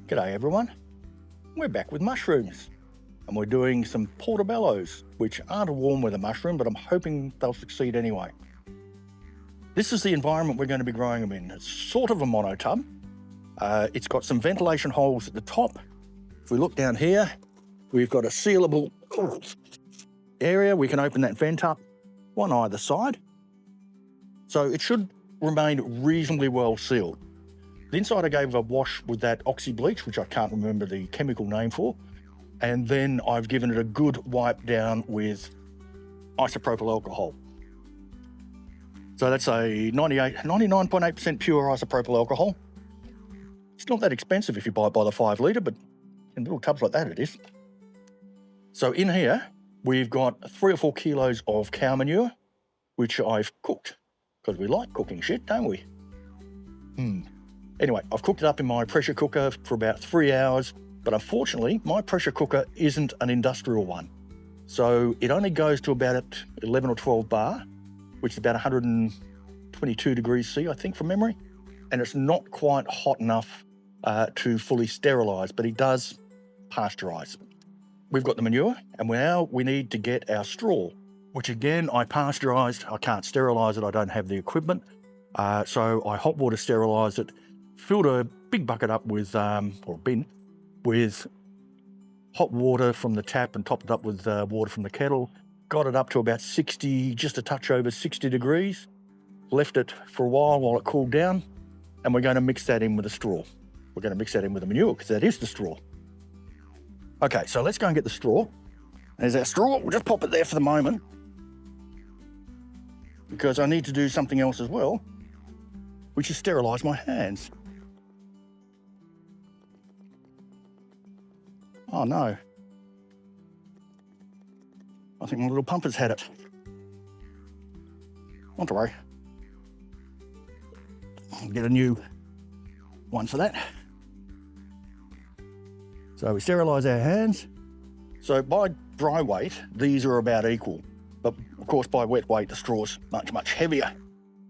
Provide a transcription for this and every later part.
G'day everyone, we're back with mushrooms and we're doing some portobellos, which aren't a warm weather mushroom, but I'm hoping they'll succeed anyway. This is the environment we're going to be growing them in. It's sort of a monotub. It's got some ventilation holes at the top. If we look down here, we've got a sealable area. We can open that vent up, one either side. So it should remain reasonably well sealed. The inside I gave a wash with that oxy bleach, which I can't remember the chemical name for, and then I've given it a good wipe down with isopropyl alcohol. So that's a 99.8% pure isopropyl alcohol. It's not that expensive if you buy it by the 5 litre, but in little tubs like that it is. So in here, we've got 3 or 4 kilos of cow manure, which I've cooked, because we like cooking shit, don't we? Anyway, I've cooked it up in my pressure cooker for about 3 hours, but unfortunately, my pressure cooker isn't an industrial one. So it only goes to about 11 or 12 bar, which is about 122 degrees C, I think, from memory. And it's not quite hot enough to fully sterilise, but it does pasteurise. We've got the manure, and now we need to get our straw, which again, I pasteurised. I can't sterilise it, I don't have the equipment. So I hot water sterilised it, filled a big bucket up with, or a bin, with hot water from the tap and topped it up with water from the kettle. Got it up to about 60, just a touch over 60 degrees. Left it for a while it cooled down, and we're going to mix that in with the straw. We're going to mix that in with the manure, because that is the straw. Okay, so let's go and get the straw. There's our straw. We'll just pop it there for the moment, because I need to do something else as well, which is sterilise my hands. Oh no. I think my little pumper's had it. Not to worry. I'll get a new one for that. So we sterilise our hands. So by dry weight, these are about equal. But of course, by wet weight, the straw's much, much heavier.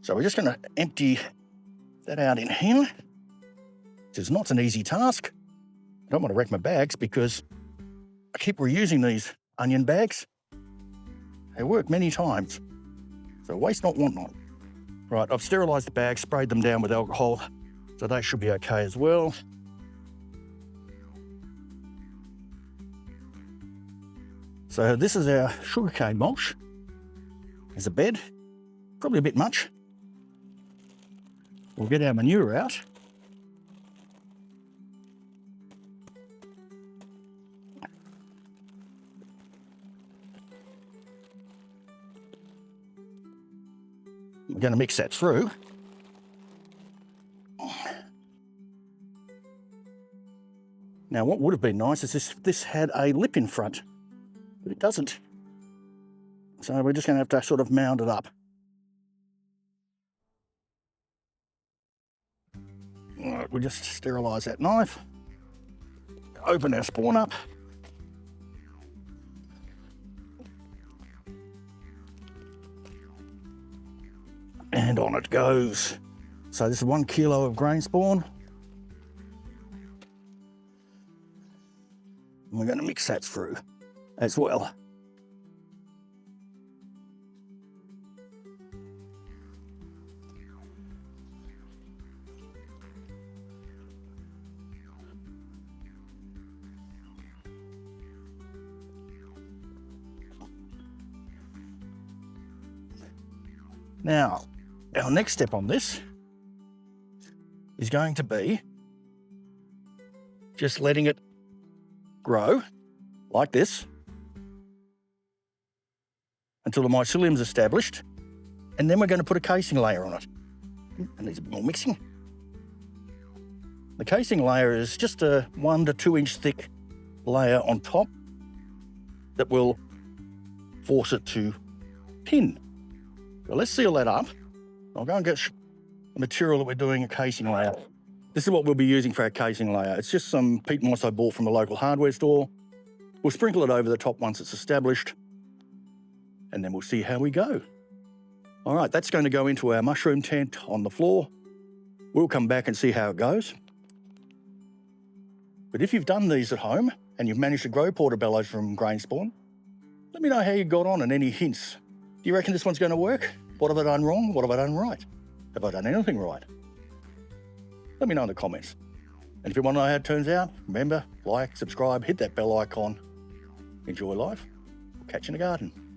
So we're just going to empty that out in here. Which is not an easy task. I don't want to wreck my bags because I keep reusing these onion bags. They work many times. So waste not, want not. Right, I've sterilised the bags, sprayed them down with alcohol, so they should be okay as well. So this is our sugarcane mulch. There's a bed, probably a bit much. We'll get our manure out. We're going to mix that through. Now, what would have been nice is if this had a lip in front, but it doesn't. So we're just going to have to sort of mound it up. All right, we'll just sterilise that knife. Open our spawn up. And on it goes. So this is 1 kilo of grain spawn. And we're going to mix that through as well. Now, our next step on this is going to be just letting it grow like this until the mycelium's established, and then we're going to put a casing layer on it. And needs a bit more mixing. The casing layer is just a 1 to 2 inch thick layer on top that will force it to pin. So let's seal that up. I'll go and get the material that we're doing a casing layer. This is what we'll be using for our casing layer. It's just some peat moss I bought from the local hardware store. We'll sprinkle it over the top once it's established, and then we'll see how we go. All right, that's going to go into our mushroom tent on the floor. We'll come back and see how it goes. But if you've done these at home and you've managed to grow portobellos from grain spawn, let me know how you got on and any hints. Do you reckon this one's going to work? What have I done wrong? What have I done right? Have I done anything right? Let me know in the comments. And if you want to know how it turns out, remember, like, subscribe, hit that bell icon. Enjoy life. We'll catch you in the garden.